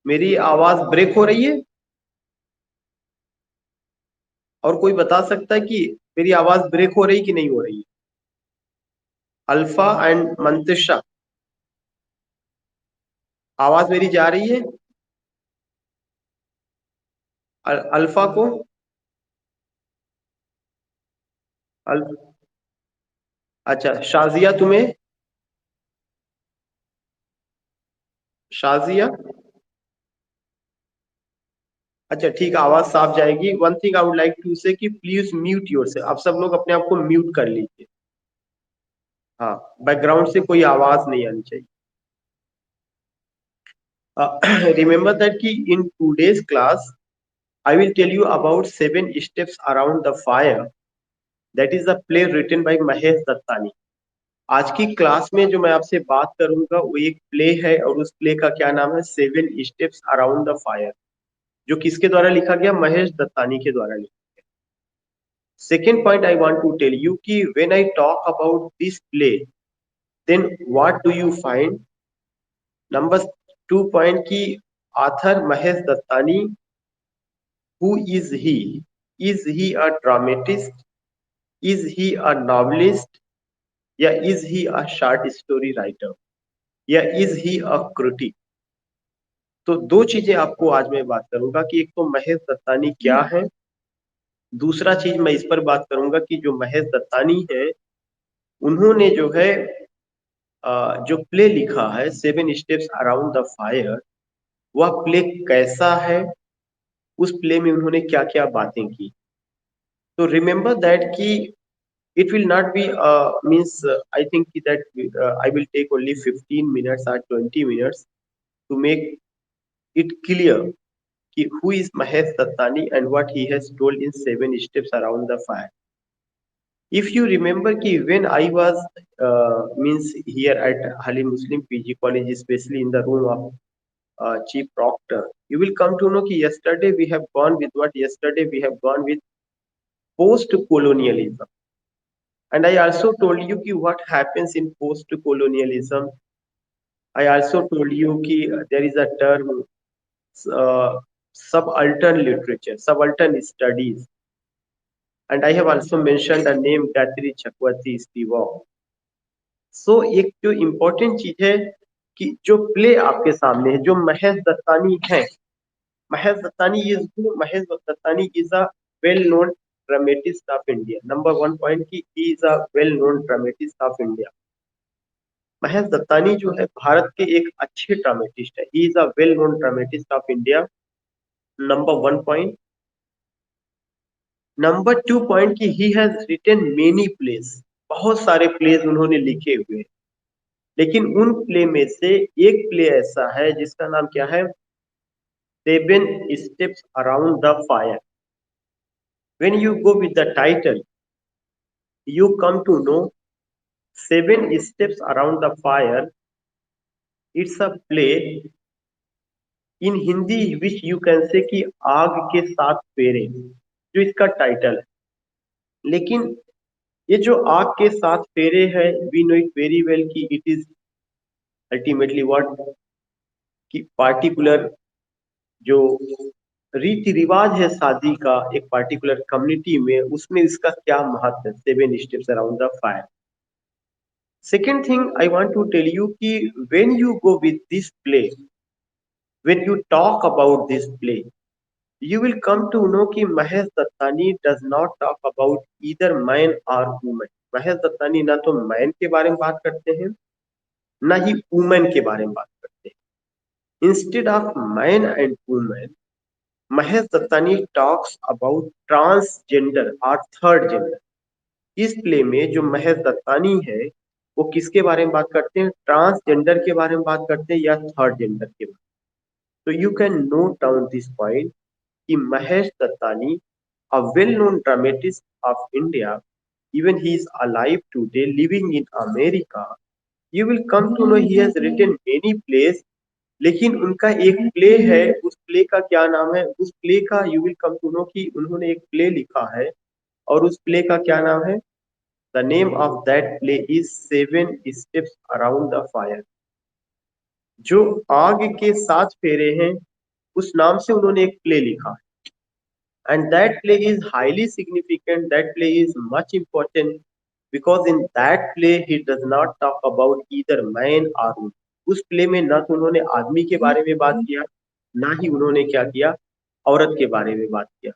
मेरी आवाज ब्रेक हो रही है? और कोई बता सकता है कि मेरी आवाज ब्रेक हो रही कि नहीं हो रही है? अल्फा एंड मंतिशा, आवाज मेरी जा रही है? अल्फा को अल, अच्छा, शाजिया तुम्हें? शाजिया, अच्छा ठीक है, आवाज साफ जाएगी। One thing I would like to say कि प्लीज म्यूट योरसेल्फ, आप सब लोग अपने आप को म्यूट कर लीजिए। हाँ, बैकग्राउंड से कोई आवाज नहीं आनी चाहिए। रिमेंबर दैट कि in today's class I will tell you about 7 steps around the fire. That is a play written by Mahesh Dattani. आज की क्लास में जो मैं आपसे बात करूंगा वो एक प्ले है, और उस प्ले का क्या नाम है? 7 स्टेप्स अराउंड द फायर, जो किसके द्वारा लिखा गया? महेश दत्तानी के द्वारा लिखा। Second point I want to tell you कि when I talk about this play, then what do you find? Number 2 point की author Mahesh Dattani, who is he? Is he a dramatist? Is he a novelist? या is he a short story writer? या is he a critic? तो दो चीजें आपको आज मैं बात करूंगा कि एक तो महेश दत्तानी क्या है, दूसरा चीज मैं इस पर बात करूंगा कि जो महेश दत्तानी है उन्होंने जो है जो प्ले लिखा है 7 स्टेप्स अराउंड द फायर, वह प्ले कैसा है, उस प्ले में उन्होंने क्या क्या बातें की। तो रिमेम्बर दैट कि it will not be means I think that I will take only 15 minutes or 20 minutes to make it clear ki who is Mahesh Dattani and what he has told in 7 steps around the fire. If you remember ki when I was means here at Halim Muslim PG College, especially in the room of Chief Proctor, you will come to know ki yesterday we have gone with what? Yesterday we have gone with post-colonialism. And I also told you ki what happens in post-colonialism. I also told you ki there is a term uh, subaltern literature, subaltern studies, and I have also mentioned the name Gayatri Chakravarti Spivak. So एक जो important चीज है कि जो play आपके सामने है, जो महेश दत्तानी है, Mahesh Dattani is a well known dramatist of India. Number 1 point की he is a well known dramatist of India. Mahesh Dattani जो है भारत के एक अच्छे ड्रामेटिस्ट है। He is a well known dramatist of India. Number 1 point. Number 2 point की he has written many plays, बहुत सारे प्लेस उन्होंने लिखे हुए हैं। लेकिन उन प्ले में से एक प्ले ऐसा है जिसका नाम क्या है? 7 steps around the fire. When you go with the title, you come to know 7 steps around the fire. It's a play in Hindi which you can say कि आग के 7 फेरे, जो इसका टाइटल है। लेकिन ये जो आग के 7 फेरे है, we know it very well कि इट इज अल्टीमेटली व्हाट, कि पार्टिकुलर जो रीति रिवाज है शादी का एक पार्टिकुलर कम्युनिटी में, उसमें इसका क्या महत्व है? 7 steps around the fire. Second thing I want to tell you कि when you go with this play, when you talk about this play, you will come to know कि Mahesh Dattani does not talk about either man or woman। Mahesh Dattani ना तो man के बारे में बात करते हैं, ना ही वुमेन के बारे में बात करते हैं। Instead of man and women, Mahesh Dattani talks about transgender और थर्ड जेंडर। इस प्ले में जो महेश दत्तानी है वो किसके बारे में बात करते हैं? ट्रांसजेंडर के बारे में बात करते हैं या थर्ड जेंडर के बारे में। तो you can note down this point कि Mahesh Dattani, a well-known dramatist of India, even he is alive today, living in America. You will come to know he has written many plays, लेकिन उनका एक play है, उस play का क्या नाम है? उस प्ले का you will come to know कि उन्होंने एक प्ले लिखा है, और उस प्ले का क्या नाम है? The name of that play is 7 steps around the fire. जो आग के 7 फेरे हैं, उस नाम से उन्होंने एक प्ले लिखा, and that play is highly significant. That play is much important because in that play he does not talk about either man or woman. उस प्ले में ना तो उन्होंने आदमी के बारे में बात किया, ना ही उन्होंने क्या किया, औरत के बारे में बात किया,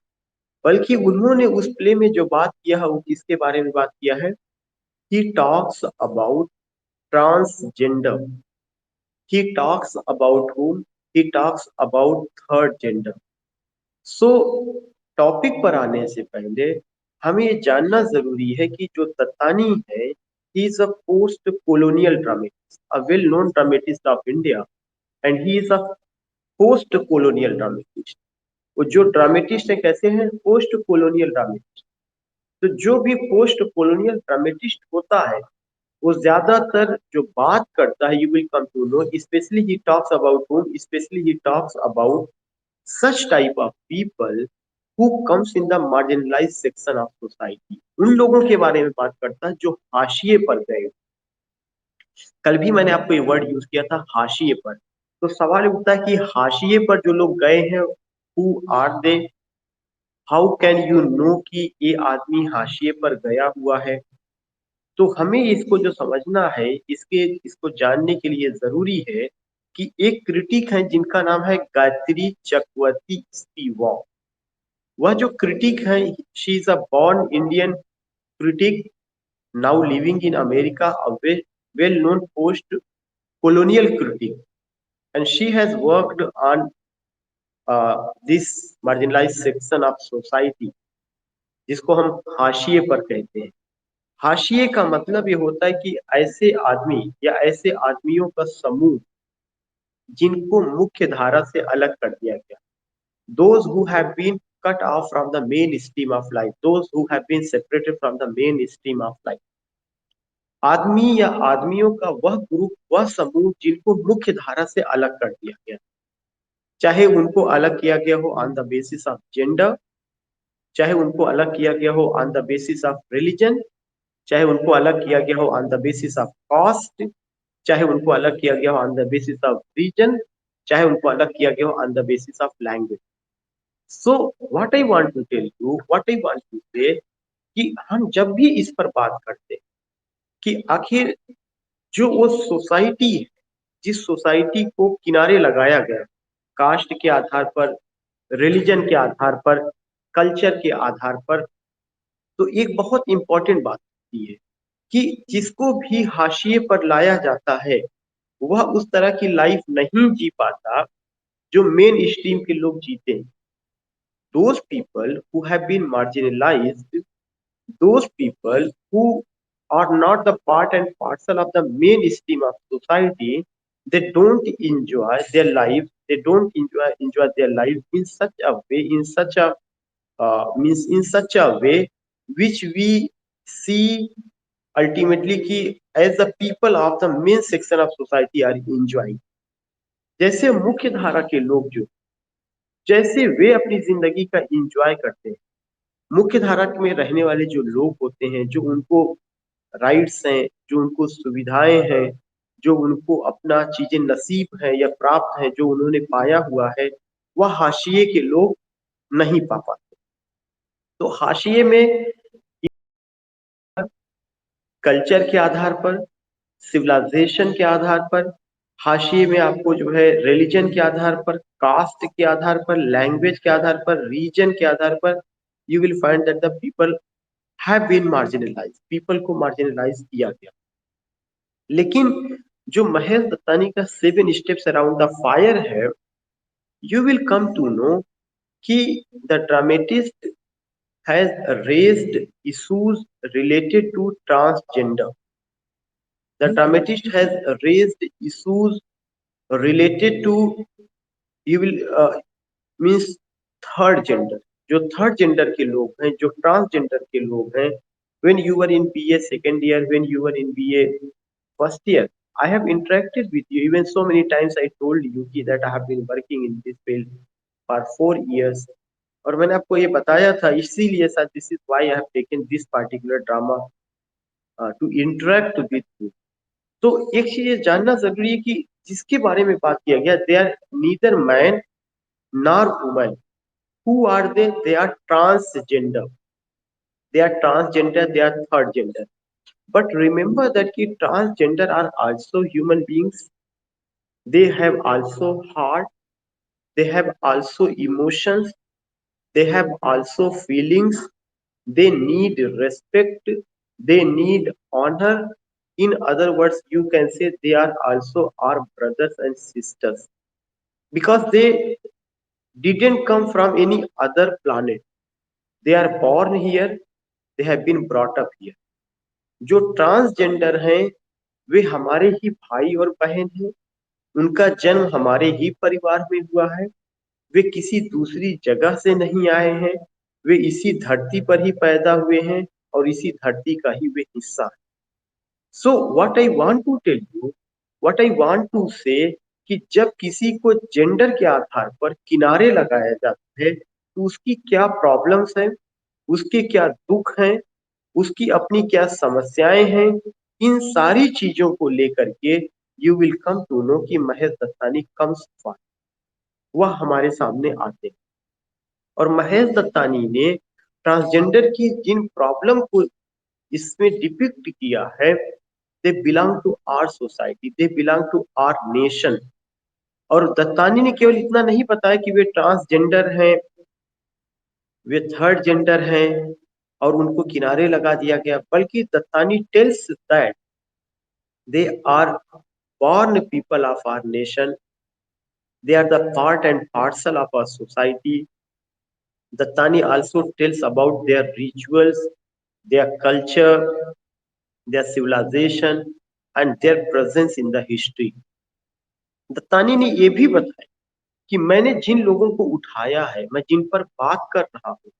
बल्कि उन्होंने उस प्ले में जो बात किया है वो किसके बारे में बात किया है? he talks about transgender. He talks about whom? He talks about third gender. So topic पर आने से पहले हमें ये जानना जरूरी है कि जो दत्तानी है, he is a post colonial dramatist, a well known dramatist of India, and he is a post colonial dramatist. वो जो ड्रामेटिस्ट है कैसे हैं? Post colonial dramatist. तो जो भी पोस्ट कोलोनियल ड्रामेटिस्ट होता है वो ज्यादातर जो बात करता है, you will come to know, especially he talks about home, especially he talks about such type of people who comes in the marginalized section of society। उन लोगों के बारे में बात करता है जो हाशिए पर गए। कल भी मैंने आपको ये वर्ड यूज किया था, हाशिए पर। तो सवाल उठता है कि हाशिए पर जो लोग गए हैं, who are they, how can you know कि ये आदमी हाशिए पर गया हुआ है? तो हमें इसको जो समझना है, इसको जानने के लिए जरूरी है कि एक क्रिटिक है जिनका नाम है गायत्री चक्रवर्ती स्पिवाक। वह जो क्रिटिक है, she is a born Indian critic now living in America, a well known post colonial critic, and she has worked on this marginalized section of society, जिसको हम हाशिए पर कहते हैं। हाशिए का मतलब ये होता है कि ऐसे आदमी या ऐसे आदमियों का समूह जिनको मुख्य धारा से अलग कर दिया गया। those who have been cut off from the mainstream of life, those who have been separated from the mainstream of life। आदमी या आदमियों का वह ग्रुप, वह समूह जिनको मुख्य धारा से अलग कर दिया गया, चाहे उनको अलग किया गया हो on the basis of gender, चाहे उनको अलग किया गया हो on the basis of religion, चाहे उनको अलग किया गया हो on the basis of caste, चाहे उनको अलग किया गया हो on the basis of region, चाहे उनको अलग किया गया हो on the basis of language. So what I want to tell you, what I want to say, कि हम जब भी इस पर बात करते हैं कि आखिर जो वो सोसाइटी है, जिस सोसाइटी को किनारे लगाया गया कास्ट के आधार पर, रिलीजन के आधार पर, कल्चर के आधार पर, तो एक बहुत इंपॉर्टेंट बात होती है कि जिसको भी हाशिए पर लाया जाता है वह उस तरह की लाइफ नहीं जी पाता जो मेन स्ट्रीम के लोग जीते हैं। those people who have been marginalized, those people who are not the part and parcel of the mainstream of society, they don't enjoy their life, they don't enjoy their life in such a way, in such a means in such a way which we see ultimately कि as the people of the main section of society are enjoying। जैसे मुख्य धारा के लोग जो, जैसे वे अपनी जिंदगी का इंजॉय करते हैं, मुख्य धारा में रहने वाले जो लोग होते हैं, जो उनको राइट्स हैं, जो उनको सुविधाएं हैं, जो उनको अपना चीजें नसीब है या प्राप्त है, जो उन्होंने पाया हुआ है, वह हाशिए के लोग नहीं पा पाते। तो हाशिए में कल्चर के आधार पर, सिविलाइजेशन के आधार पर, हाशिए में आपको जो है रिलीजन के आधार पर, कास्ट के आधार पर, लैंग्वेज के आधार पर, रीजन के आधार पर, you will find that the people have been marginalized, people को मार्जिनलाइज किया गया। लेकिन जो महेश दत्तानी का 7 स्टेप्स अराउंड द फायर है, you will come to know कि the dramatist has raised issues related to transgender, the dramatist has raised issues related to, you will means third gender, जो third gender के लोग हैं, जो transgender के लोग हैं। when you were in BA second year, when you were in BA first year, I have interacted with you even so many times, I told you कि that I have been working in this field for 4 years, और मैंने आपको ये बताया था, इसीलिए sir this is why I have taken this particular drama to interact with you. तो एक चीज ये जानना जरूरी है कि जिसके बारे में बात किया गया, they are neither man nor women. Who are they? They are transgender. They are transgender, they are third gender. But remember that ki transgender are also human beings. They have also heart, they have also emotions, they have also feelings, they need respect, they need honor. In other words, you can say they are also our brothers and sisters because they didn't come from any other planet. They are born here, they have been brought up here. जो transgender हैं वे हमारे ही भाई और बहन हैं, उनका जन्म हमारे ही परिवार में हुआ है, वे किसी दूसरी जगह से नहीं आए हैं, वे इसी धरती पर ही पैदा हुए हैं और इसी धरती का ही वे हिस्सा है। So what I want to tell you, what I want to say कि जब किसी को जेंडर के आधार पर किनारे लगाया जाता है तो उसकी क्या प्रॉब्लम्स हैं, उसके क्या दुख हैं, उसकी अपनी क्या समस्याएं हैं, इन सारी चीजों को लेकर के you will come to know कि महेश दत्तानी कम्स फॉर, वह हमारे सामने आते हैं। और महेश दत्तानी ने ट्रांसजेंडर की जिन प्रॉब्लम को इसमें डिपिक्ट किया है, they belong to our society, they belong to our nation. और दत्तानी ने केवल इतना नहीं बताया कि वे ट्रांसजेंडर हैं, वे थर्ड जेंडर हैं और उनको किनारे लगा दिया गया, बल्कि Dattani tells that they are born people of our nation. They are the part and parcel of our society. Dattani also tells about their rituals, their culture, their civilization, and their presence in the history. Dattani ने ये भी बताया कि मैंने जिन लोगों को उठाया है, मैं जिन पर बात कर रहा हूँ,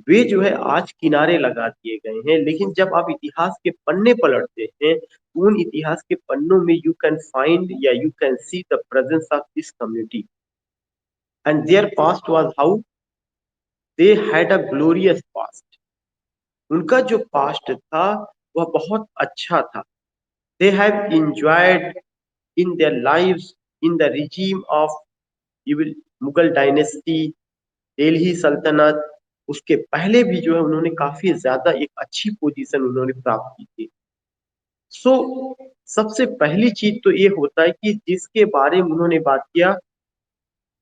वे जो है आज किनारे लगा दिए गए हैं, लेकिन जब आप इतिहास के पन्ने पलटते हैं उन इतिहास के पन्नों में यू कैन फाइंड या you can see the presence of this community and there past was how they had a glorious past. उनका जो पास्ट था वह बहुत अच्छा था। They have enjoyed in their lives in the regime of you will Mughal dynasty, Delhi सल्तनत, उसके पहले भी जो है उन्होंने काफी ज्यादा एक अच्छी पोजीशन उन्होंने प्राप्त की थी। सो सबसे पहली चीज तो ये होता है कि जिसके बारे में उन्होंने बात किया,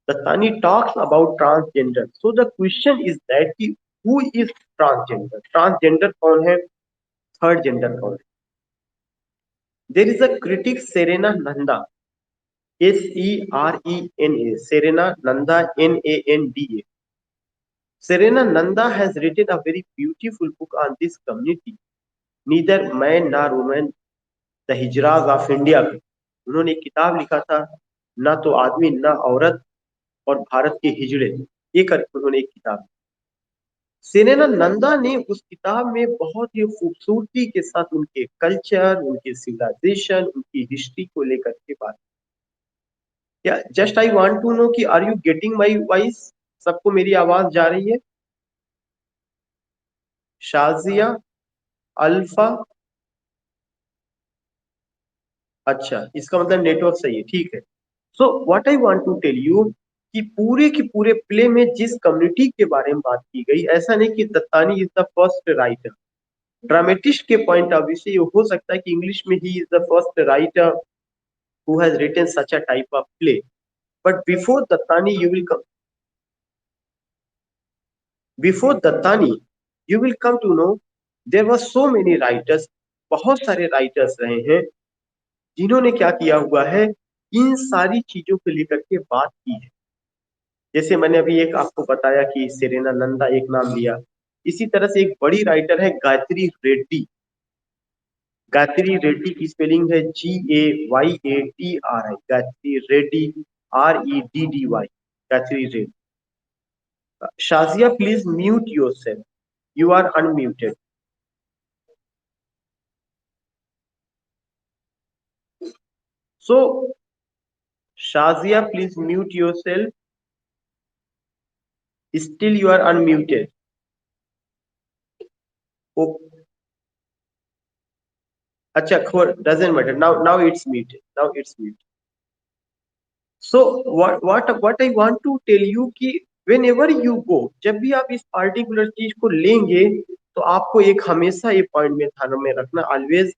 Dattani talks about transgender. So the question is that कि हु इज ट्रांसजेंडर, ट्रांसजेंडर कौन है, थर्ड जेंडर कौन है। There is a critic Serena Nanda, SERENA, Serena Nanda, NANDA. Serena Nanda has written a very beautiful book on this community, Neither Man Nor Woman, The Hijras of India। उन्होंने एक किताब लिखा था, ना तो आदमी ना औरत और भारत के हिजड़े, ये करके उन्होंने एक किताब। सेरेना नंदा ने उस किताब में बहुत ही खूबसूरती के साथ उनके कल्चर, उनके सिविलाइजेशन, उनकी हिस्ट्री को लेकर के बात। क्या just I want to know कि are you getting my voice, सबको मेरी आवाज जा रही है? शाजिया, अल्फा, अच्छा इसका मतलब नेटवर्क सही है, ठीक है। So what I want to tell you कि पूरे के पूरे प्ले में जिस कम्युनिटी के बारे में बात की गई, ऐसा नहीं कि Dattani is the first writer. Dramatist के पॉइंट ऑफ व्यू से ये हो सकता है कि इंग्लिश में he is the first writer who has written such a type of play, but before Dattani you will come to know there were so many writers, बहुत सारे राइटर्स रहे हैं जिन्होंने क्या किया हुआ है, इन सारी चीजों को लेकर के बात की है। जैसे मैंने अभी एक आपको बताया कि सेरेना नंदा एक नाम लिया, इसी तरह से एक बड़ी राइटर है गायत्री रेड्डी। गायत्री रेड्डी की स्पेलिंग है GAYATRI, Gayatri Reddy, REDDY, Gayatri Reddy. Shazia please mute yourself, you are unmuted. So Shazia please mute yourself, still you are unmuted. अच्छा, doesn't matter, now now it's muted, now it's muted. So what I want to tell you कि whenever you go, जब भी आप इस particular चीज को लेंगे, तो आपको एक हमेशा ये पॉइंट में ध्यान में रखना, always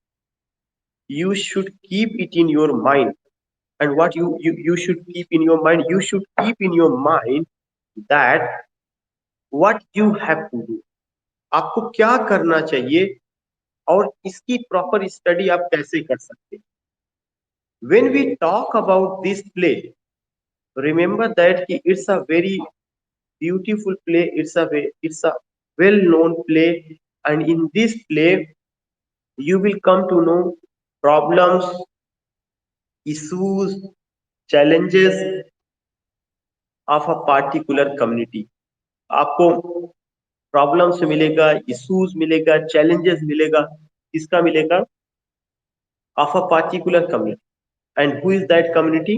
you should keep it in your mind. And what you should keep in your mind, you should keep in your mind that what you have to do, आपको क्या करना चाहिए और इसकी प्रॉपर स्टडी आप कैसे कर सकते हैं. When we talk about this play, remember that कि it's a very beautiful play, it's a well known play, and in this play you will come to know problems, issues, challenges of a particular community. आपको problems मिलेगा, issues मिलेगा, challenges मिलेगा. किसका मिलेगा? Of a particular community. And who is that community?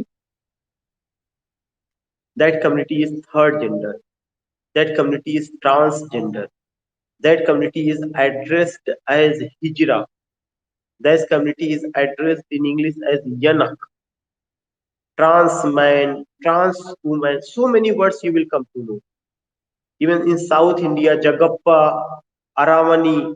That community is third gender. That community is transgender. That community is addressed as hijra. That community is addressed in English as eunuch, transman, transwoman. So many words you will come to know. Even in South India, Jagappa, Aramani,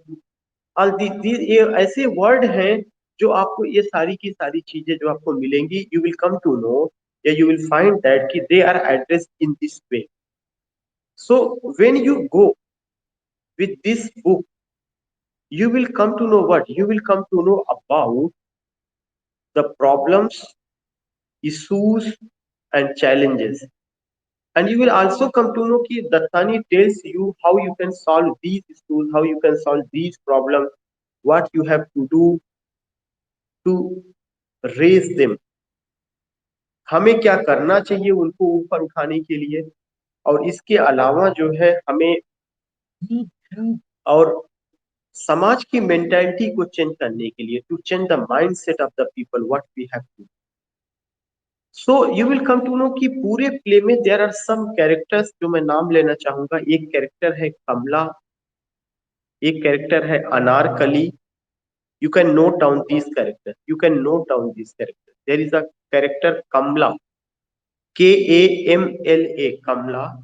all ये ऐसे word हैं जो आपको, ये सारी की सारी चीजें जो आपको मिलेंगी, you will come to know या यू विल फाइंड दैट कि they are addressed in this way. So when you go with this book, you will come to know what? You will come to know about the problems, issues, and challenges. And you will also come to know कि Dattani tells you how you can solve these issues, how you can solve these problems, what you have to do to raise them. हमें क्या करना चाहिए उनको ऊपर उठाने के लिए. और इसके अलावा जो है हमें और समाज की मेंटालिटी को चेंज करने के लिए, to change the mindset of the people, what we have to. So you will come to know कि पूरे प्ले में देयर आर सम कैरेक्टर्स जो मैं नाम लेना चाहूंगा. एक कैरेक्टर है कमला, एक कैरेक्टर है अनारकली. You can note down this character, you can note down this character. There is a character Kamla, Kamla. Kamla.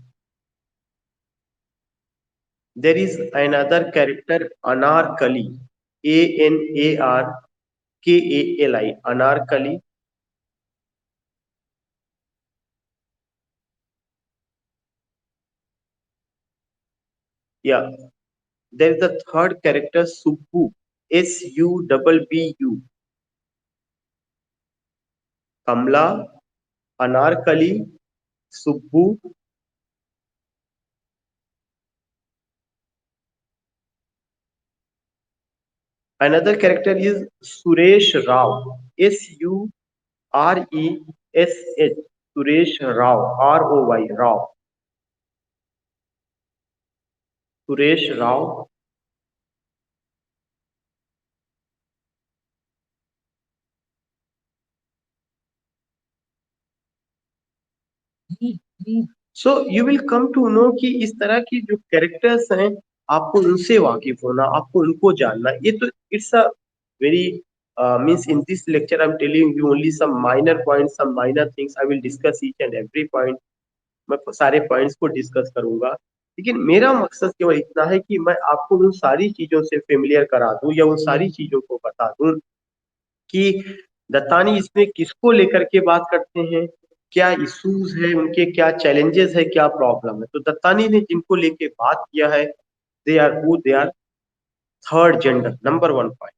There is another character Anarkali, Anarkali, Anarkali. Yeah, there is a third character Subbu, Subbu. Kamla, Anarkali, Subbu. Another character is Suresh Rao, Suresh, Suresh Rao, Roy, Rao. Suresh Rao. So you will come to know कि इस तरह की जो characters हैं, आपको उनसे वाकिफ होना, आपको उनको जानना. ये तो it's a very means in this lecture I am telling you only some minor points, some minor things. I will discuss each and every point. मैं सारे पॉइंट्स को डिस्कस करूंगा, लेकिन मेरा मकसद केवल इतना है कि मैं आपको उन सारी चीजों से फेमिलियर करा दूं या उन सारी चीजों को बता दूं कि दत्तानी इसमें किसको लेकर के बात करते हैं, क्या इश्यूज है उनके, क्या चैलेंजेस है, क्या प्रॉब्लम है. तो दत्तानी ने जिनको लेके बात किया है, they are who, they are third gender, number 1 point.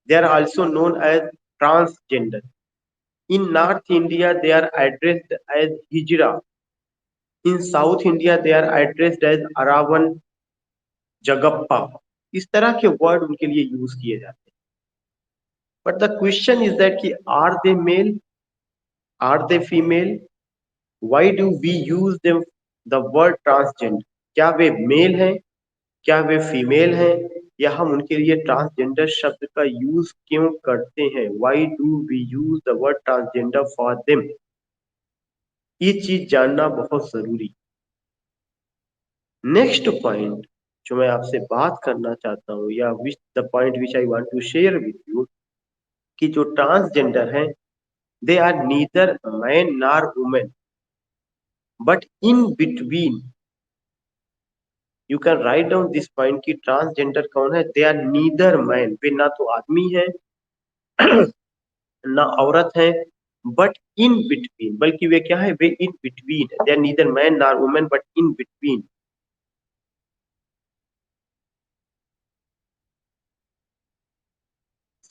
They are also known as transgender. In North India they are addressed as hijra. In South India they are addressed as Aravan, Jagappa. इस तरह के वर्ड उनके लिए यूज किए जाते हैं. But the question is that कि are they male, are they female, why do we use them the word transgender? क्या वे मेल हैं, क्या वे फीमेल हैं, या हम उनके लिए ट्रांसजेंडर शब्द का यूज क्यों करते हैं? why do we use the word transgender for them? ये चीज जानना बहुत जरूरी. नेक्स्ट पॉइंट जो मैं आपसे बात करना चाहता हूँ, या which the point which I want to share with you, कि जो ट्रांसजेंडर है They are neither man nor woman, but in between. You can write down this point कि ट्रांसजेंडर कौन है. They are neither man. वे ना तो आदमी है ना औरत है, बट इन बिटवीन. बल्कि वे क्या है, वे इन बिटवीन है. They are neither man nor woman, but in between.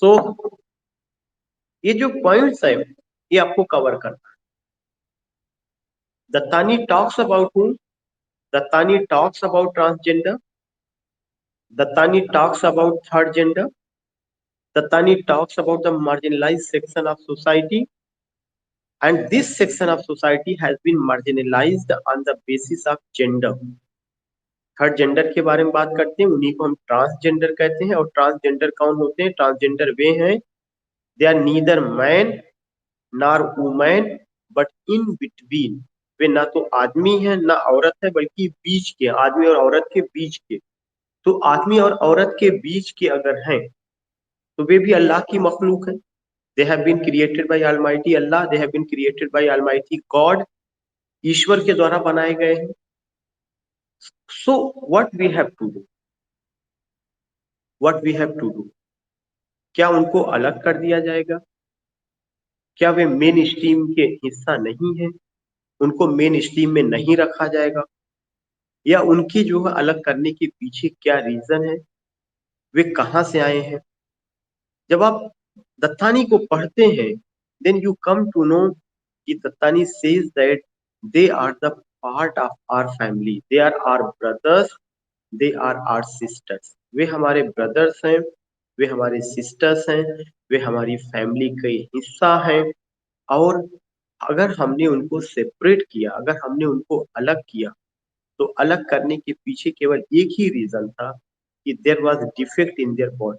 So ये जो पॉइंट्स है ये आपको कवर करना है. Dattani talks about whom? Dattani talks about transgender. Dattani talks about third gender. Dattani talks about the marginalized section of society, and this section of society has been marginalized on the basis of gender. Third gender के बारे में बात करते हैं, उन्हीं को हम transgender कहते हैं. और ट्रांसजेंडर कौन होते हैं? ट्रांसजेंडर वे हैं, they are neither man nor women, but in between. वे ना तो आदमी है ना औरत है, बल्कि बीच के, आदमी और औरत के बीच के. तो आदमी और औरत के बीच के अगर हैं तो वे भी अल्लाह की मखलूक है. They have been created by Almighty Allah. They have been created by Almighty God. ईश्वर के द्वारा बनाए गए हैं. So what we have to do? What we have to do? क्या उनको अलग कर दिया जाएगा? क्या वे मेन स्ट्रीम के हिस्सा नहीं है? उनको मेन स्ट्रीम में नहीं रखा जाएगा? या उनकी जो है अलग करने के पीछे क्या रीजन है? वे कहाँ से आए हैं? जब आप दत्तानी को पढ़ते हैं, then you come to know कि Dattani says that they are the part of our family. They are our brothers. They are our sisters. वे हमारे ब्रदर्स हैं, वे हमारे सिस्टर्स हैं, वे हमारी फैमिली का हिस्सा हैं. और अगर हमने उनको सेपरेट किया, अगर हमने उनको अलग किया, तो अलग करने के पीछे केवल एक ही रीजन था कि there was defect in their body.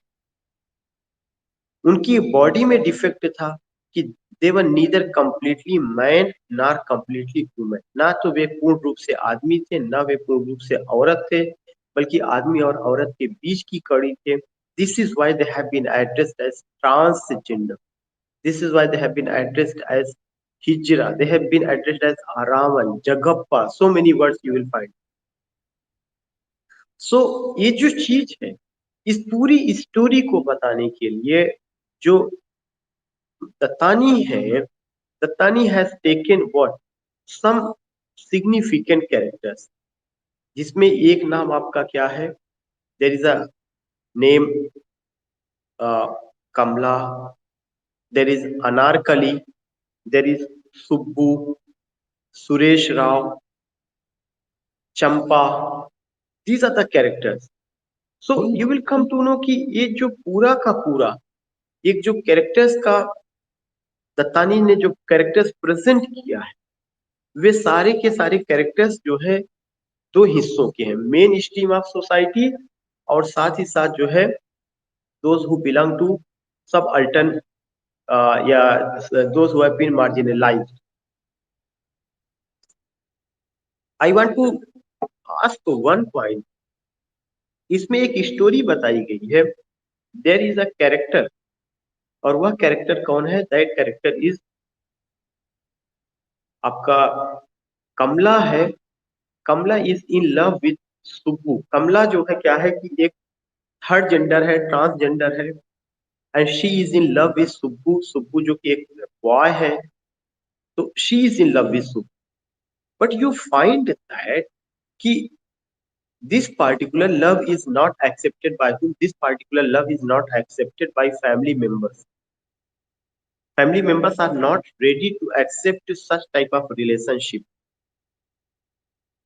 उनकी बॉडी में डिफेक्ट था कि they were neither completely man nor completely women. ना तो वे पूर्ण रूप से आदमी थे, ना वे पूर्ण रूप से औरत थे, बल्कि आदमी और औरत के बीच की कड़ी थे. This is why they have been addressed as transgender. This is why they have been addressed as hijra. They have been addressed as Aravan, Jagappa. So many words you will find. So ये जो चीज है, इस पूरी स्टोरी को बताने के लिए जो दत्तानी है, Dattani has taken what, some significant characters, जिसमें एक नाम आपका क्या है? There is a name Kamla, there is Anarkali, there is Subbu, Suresh Rao, Champa. These are the characters. So you will come to know कि ये जो पूरा का पूरा एक जो कैरेक्टर्स का दत्तानी ने जो कैरेक्टर्स प्रेजेंट किया है, वे सारे के सारे कैरेक्टर्स जो है दो हिस्सों के हैं, मेन स्ट्रीम ऑफ सोसाइटी और साथ ही साथ जो है those who belong to subaltern या those who have been marginalized. I want to ask one point. इसमें एक स्टोरी बताई गई है. देयर इज अ कैरेक्टर, और वह कैरेक्टर कौन है? दैट कैरेक्टर इज आपका कमला है. Kamala is in love with Subbu. Kamala जो है क्या है कि एक थर्ड जेंडर है, ट्रांसजेंडर है, and she is in love with Subbu. Subbu जो कि एक बॉय है, तो she is in love with Subbu. But you find that कि this particular love is not accepted by whom? This particular love is not accepted by family members. Family members are not ready to accept such type of relationship.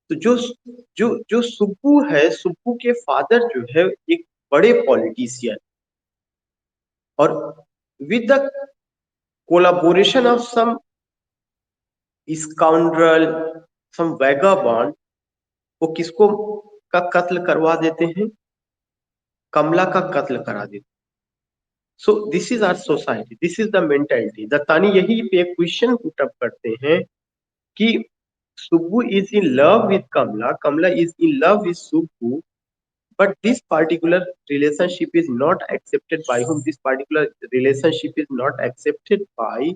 तो जो जो जो सुब्बू है, सुब्बू के father जो है एक बड़े पॉलिटिशियन, और with the collaboration of some scoundrel, some vagabond, वो किसको का कत्ल करवा देते हैं? कमला का कत्ल करा देते हैं. So this is our society, this is the mentality. Dattani यही पे एक क्वेश्चन पुट अप करते हैं कि Subbu is in love with Kamla, Kamla is in love with Subbu, but this particular relationship is not accepted by whom? This particular relationship is not accepted by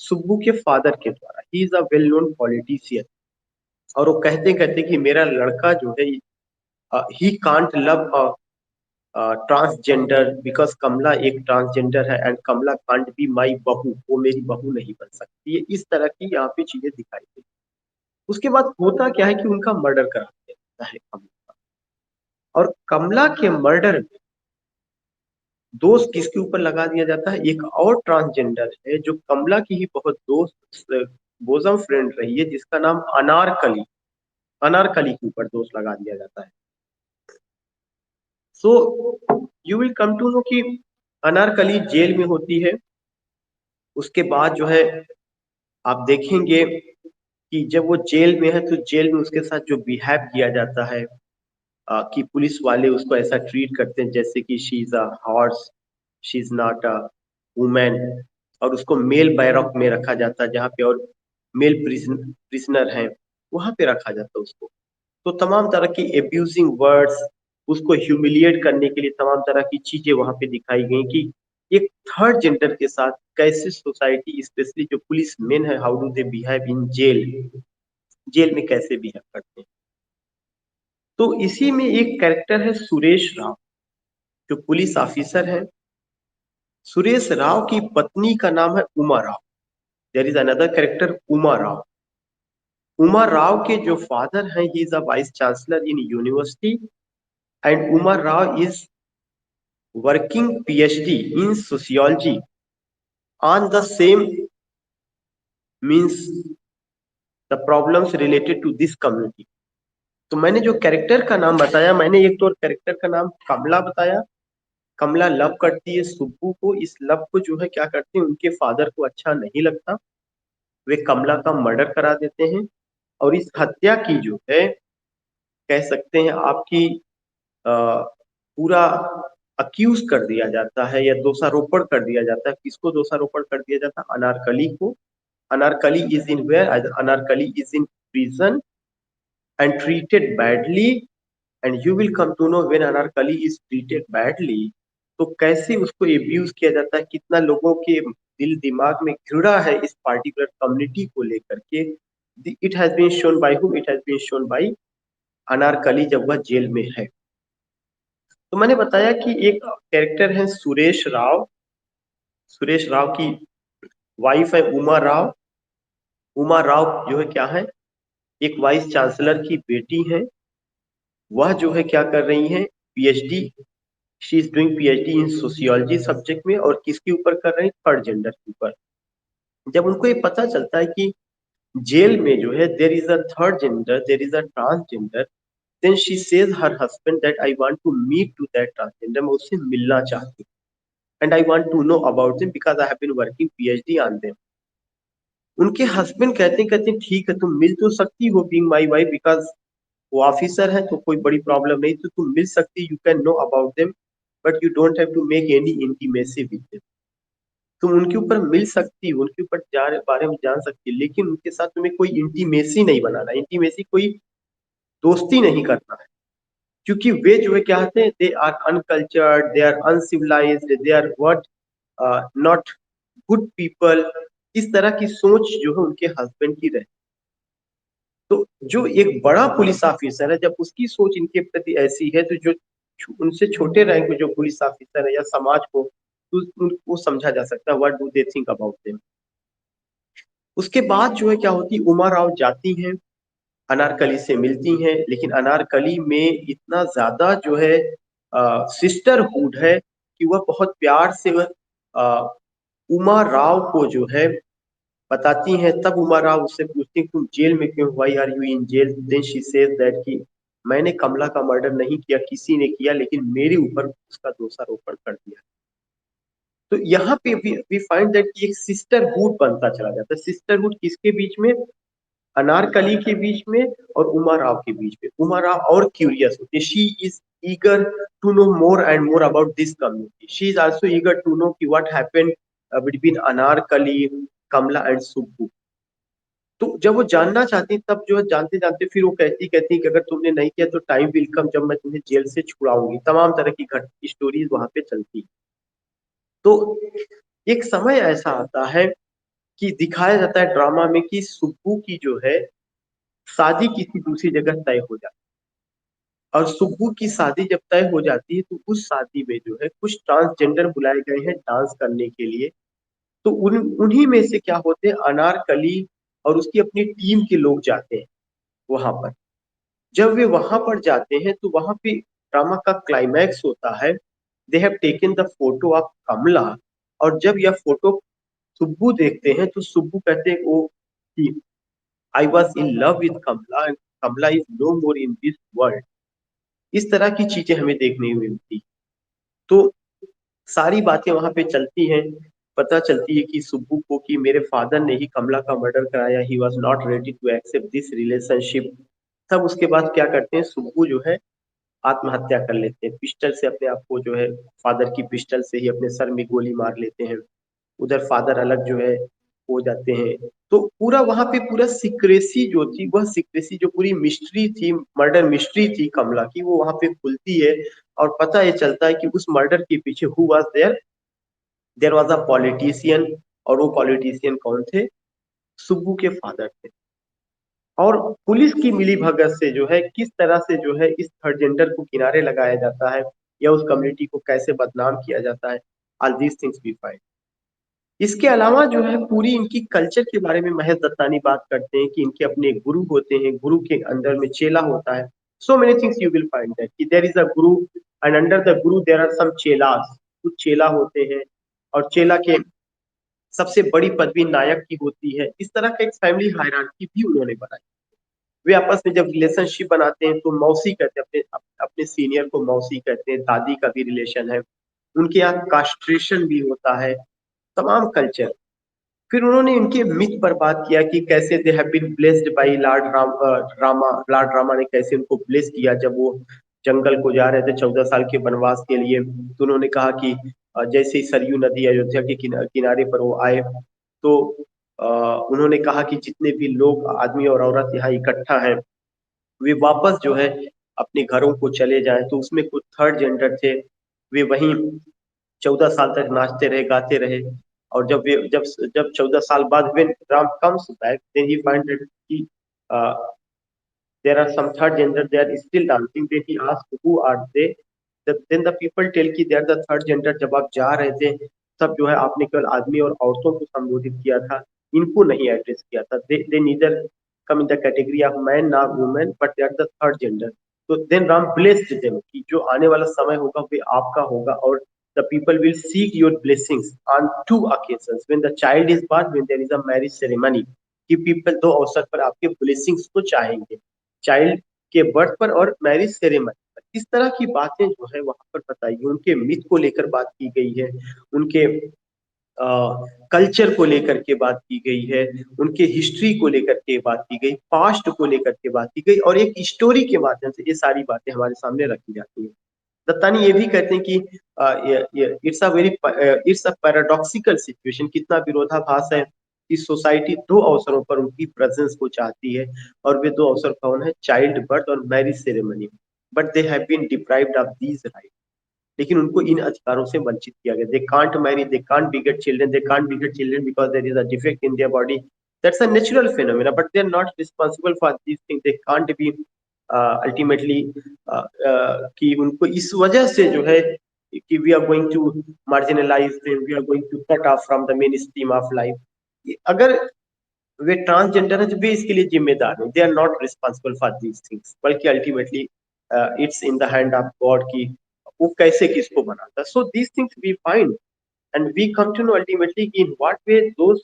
Subbu के father के द्वारा। He is a well known politician, और वो कहते कहते कि मेरा लड़का जो है he can't love transgender because Kamala एक ट्रांसजेंडर है, and Kamala can't be my बहू, वो मेरी बहू नहीं बन सकती है। इस तरह की यहाँ पे चीजें दिखाई दी। उसके बाद होता क्या है कि उनका मर्डर करा दिया जाता है कमला, और कमला के मर्डर में दोष किसके ऊपर लगा दिया जाता है? एक और ट्रांसजेंडर है जो कमला की ही बहुत दोस्त बोजम फ्रेंड रही है, जिसका नाम अनारकली, अनारकली के ऊपर दोष लगा दिया जाता है। So you will come to know कि अनारकली जेल में होती है। उसके बाद जो है आप देखेंगे कि जब वो जेल में है तो जेल में उसके साथ जो बिहेव किया जाता है, कि पुलिस वाले उसको ऐसा ट्रीट करते हैं जैसे कि she is a horse, she is not a women, और उसको मेल बैरक में रखा जाता है जहाँ पे और मेल प्रिजनर है वहां पे रखा जाता है उसको। तो तमाम तरह की एब्यूजिंग वर्ड्स, उसको ह्यूमिलिएट करने के लिए तमाम तरह की चीजें वहां पे दिखाई गई कि एक थर्ड जेंडर के साथ कैसे सोसाइटी, स्पेशली जो पुलिस मेन है, how do they behave in jail, jail में कैसे बिहेव करते हैं। तो इसी में एक कैरेक्टर है सुरेश राव, जो पुलिस ऑफिसर है। सुरेश राव की पत्नी का नाम है Uma Rao. There is another character Uma Rao. उमा राव के जो फादर हैं, he is a vice chancellor in university, and Uma Rao is working PhD in sociology on the same means the problems related to this community। तो मैंने जो कैरेक्टर का नाम बताया, मैंने एक तो कैरेक्टर का नाम कमला बताया। कमला लव करती है सुब्बू को। इस लव को जो है क्या करते हैं, उनके फादर को अच्छा नहीं लगता, वे कमला का मर्डर करा देते हैं। और इस हत्या की जो है कह सकते हैं आपकी पूरा अक्यूज कर दिया जाता है या दोषारोपण कर दिया जाता है। किसको दोषारोपण कर दिया जाता है? अनारकली को। Anarkali is in where? Anarkali is in prison and treated badly, and you will come to know when Anarkali is treated badly तो कैसे उसको एब्यूज किया जाता है, कितना लोगों के दिल दिमाग में घृणा है इस पार्टिकुलर कम्युनिटी को लेकर के। It has been shown by whom? It has been shown by Anarkali जब वह जेल में है। तो मैंने बताया कि एक कैरेक्टर है सुरेश राव। सुरेश राव की वाइफ है उमा राव। उमा राव जो है क्या है, एक वाइस चांसलर की बेटी है। वह जो है क्या कर रही हैं, PhD, she is doing PhD in sociology subject में, और किसके ऊपर कर रहे हैं? थर्ड जेंडर के ऊपर। जब उनको ये पता चलता है कि जेल में जो है there is a third gender, there is a transgender, then she says her husband that I want to meet to that transgender, मैं उससे मिलना चाहती हूँ, and I want to know about them because I have been working PhD on them. उनके husband कहते हैं ठीक है, तुम मिल तो सकती हो बीइंग माय वाइफ, बिकॉज वो ऑफिसर है तो कोई बड़ी प्रॉब्लम नहीं, तो तुम मिल सकती, you can know about them, but you don't have to make any intimacy with them. तुम उनके ऊपर मिल सकती हो, उनके ऊपर बारे में जान सकती है, लेकिन उनके साथ तुम्हें कोई इंटीमेसी नहीं बनाना, इंटीमेसी कोई दोस्ती नहीं करना है। क्योंकि वे जो है क्या कहते हैं, they are uncultured, they are uncivilized, they are what, not good people. इस तरह की सोच जो है उनके हस्बैंड की रहती। तो जो एक बड़ा पुलिस ऑफिसर है, जब उसकी सोच इनके प्रति ऐसी है, तो जो उनसे छोटे रैंक में जो पुलिस ऑफिसर है या समाज को, तो उनको समझा जा सकता है what do they think about them. उसके बाद जो है क्या होती, उमा राव जाती हैं, अनारकली से मिलती हैं, लेकिन अनारकली में इतना ज्यादा जो है सिस्टरहुड है कि वह बहुत प्यार से वह उमा राव को जो है बताती हैं। तब उमा राव उससे पूछती तुम जेल में क्यों, why are you in jail? Then she says that कि मैंने कमला का मर्डर नहीं किया, किसी ने किया, लेकिन मेरे ऊपर उसका दोषारोपण कर दिया। तो यहाँ पे वी फाइंड दैट एक सिस्टरहुड बनता चला जाता है। सिस्टरहुड किसके बीच में? अनारकली के बीच में और उमा राव के बीच में। उमा राव और क्यूरियस होती है, she is eager to know more and more about this community, she is also eager to know कि what happened between Anarkali, Kamala and Subbu. तो जब वो जानना चाहती तब जो है जानते जानते फिर वो कहती कि अगर तुमने नहीं किया तो टाइम विल कम जब मैं तुम्हें जेल से छुड़ाऊंगी। तमाम तरह की घट स्टोरीज वहां पे चलती। तो एक समय ऐसा आता है कि दिखाया जाता है ड्रामा में कि सुब्बू की जो है शादी किसी दूसरी जगह तय हो जाती है, और सुब्बू की शादी जब तय हो जाती है तो उस शादी में जो है कुछ ट्रांसजेंडर बुलाए गए हैं डांस करने के लिए। तो उन्हीं में से क्या होते हैं, अनारकली और उसकी अपनी टीम के लोग जाते हैं वहां पर। जब वे वहां पर जाते हैं तो वहां पे ड्रामा का क्लाइमैक्स होता है। They have taken the photo of Kamala, और जब यह फोटो सुब्बू देखते हैं तो सुब्बू कहते हैं ओ कि I was in love with Kamla and Kamla is no more in this world. इस तरह की चीजें हमें देखने को मिलती। तो सारी बातें वहां पे चलती हैं। पता चलती है कि सुब्बू को कि मेरे फादर ने ही कमला का मर्डर कराया, he was not ready to accept this relationship. तब उसके बाद क्या करते हैं, सुब्बू जो है आत्महत्या कर लेते हैं, पिस्टल से अपने आप को जो है फादर की पिस्टल से ही अपने सर में गोली मार लेते हैं। उधर फादर अलग जो है हो जाते हैं। तो पूरा वहां पे पूरा सिक्रेसी जो थी, वह सिक्रेसी जो पूरी मिस्ट्री थी, मर्डर मिस्ट्री थी कमला की, वो वहां पे खुलती है। और पता ये चलता है कि उस मर्डर के पीछे who was there, there was a politician. और वो पॉलिटिशियन कौन थे, सुब्बू के फादर थे। और पुलिस की मिलीभगत से जो है किस तरह से जो है इस थर्ड जेंडर को किनारे लगाया जाता है, या उस कम्युनिटी को कैसे बदनाम किया जाता है, all these things we find. इसके अलावा जो है पूरी इनकी कल्चर के बारे में महेश दत्तानी बात करते हैं कि इनके अपने गुरु होते हैं, गुरु के अंदर में चेला होता है। So many things you will find that कि there is a Guru, and under the Guru there are some चेलास। कुछ चेला होते हैं, और चेला के सबसे बड़ी पदवी नायक की होती है। इस तरह का एक फैमिली हायरार्की भी उन्होंने बनाई। वे आपस में जब रिलेशनशिप बनाते हैं तो मौसी कहते हैं, अपने सीनियर को मौसी कहते हैं, दादी का भी रिलेशन है। उनके यहाँ कास्ट्रेशन भी होता है, तमाम कल्चर। फिर उन्होंने इनके मिथ पर बात किया कि कैसे they have been blessed by lord Rama ने कैसे उनको ब्लेस किया जब वो जंगल को जा रहे थे 14 साल के वनवास के लिए। तो उन्होंने कहा कि जैसे ही सरयू नदी अयोध्या के किनारे पर वो आए, तो अ, उन्होंने कहा कि जितने भी लोग आदमी और औरत यहाँ इकट्ठा है, वे वापस जो है अपने घरों को चले जाएं। तो उसमें कुछ थर्ड जेंडर थे, वे वहीं 14 साल तक नाचते रहे, गाते रहे। और जब 14 साल बाद when Ram comes back, then he finds that he, uh, there are some third gender, they are still dancing. Then he asks who are they, then the people tell कि they are the third gender। जब आप जा रहे थे तब जो है आपने केवल आदमी और औरतों को संबोधित किया था, इनको नहीं एड्रेस किया था। they neither come in the category of man nor woman, but they are the third gender। तो देन राम blessed them कि जो आने वाला समय होगा वे आपका होगा, और the people will seek your blessings on two occasions, when the child is born, when there is a marriage ceremony। कि पीपल दो अवसर पर आपके ब्लेसिंग्स को चाहेंगे, चाइल्ड के बर्थ पर और मैरिज सेरेमनी पर। इस तरह की बातें जो है वहां पर बताई गई, उनके मिथ को लेकर बात की गई है, उनके कल्चर को लेकर के बात की गई है, उनके हिस्ट्री को लेकर के बात की गई, पास्ट को लेकर के बात की गई, और एक स्टोरी के माध्यम से ये सारी बातें हमारे सामने रखी जाती है। दत्तानी ये भी कहते हैं कि इट्स अ पैराडॉक्सिकल सिचुएशन, कितना विरोधाभास है कि सोसाइटी दो अवसरों पर उनकी प्रेजेंस को चाहती है, और वे दो अवसर कौन है, चाइल्ड बर्थ और marriage ceremony. But they have been deprived of these right, लेकिन उनको इन अधिकारों से वंचित किया गया। They can't marry, they can't beget children, they can't beget children because there is a defect in their body. That's a natural phenomena, but they are not responsible for this thing. They can't be ultimately कि उनको इस वजह से जो है कि we are going to marginalise them, we are going to cut off from the main stream of life. अगर वे ट्रांसजेंडर है तो वे इसके लिए जिम्मेदार नहीं, they are not responsible for these things, बल्कि ultimately it's in the hand of God कि वो कैसे किसको बनाता है। So these things we find, and we come to know ultimately in what way those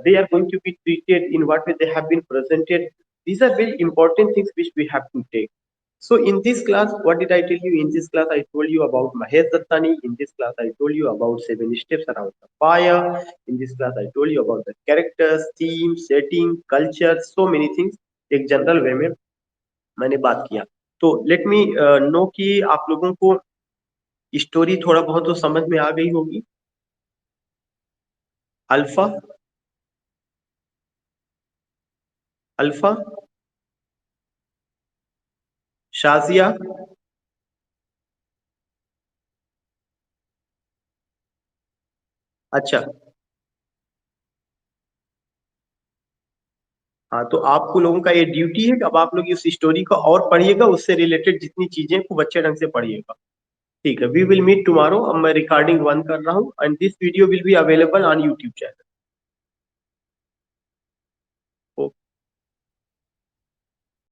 they are going to be treated, in what way they have been presented. These are very important things which we have to take. So in this class, what did I tell you? In this class I told you about Mahesh Dattani. In this class I told you about 7 steps around the fire. In this class I told you about the characters, theme, setting, culture, so many things एक general वे में मैंने बात किया। तो let me know कि आप लोगों को स्टोरी थोड़ा बहुत तो समझ में आ गई होगी। अल्फा, अल्फा, शाजिया, अच्छा, हाँ, तो आपको लोगों का ये ड्यूटी है कि अब आप लोग इस स्टोरी को और पढ़िएगा, उससे रिलेटेड जितनी चीजें खूब अच्छे ढंग से पढ़िएगा। ठीक है, वी विल मीट टुमारो। अब मैं रिकॉर्डिंग बंद कर रहा हूँ and this video will be available on YouTube channel.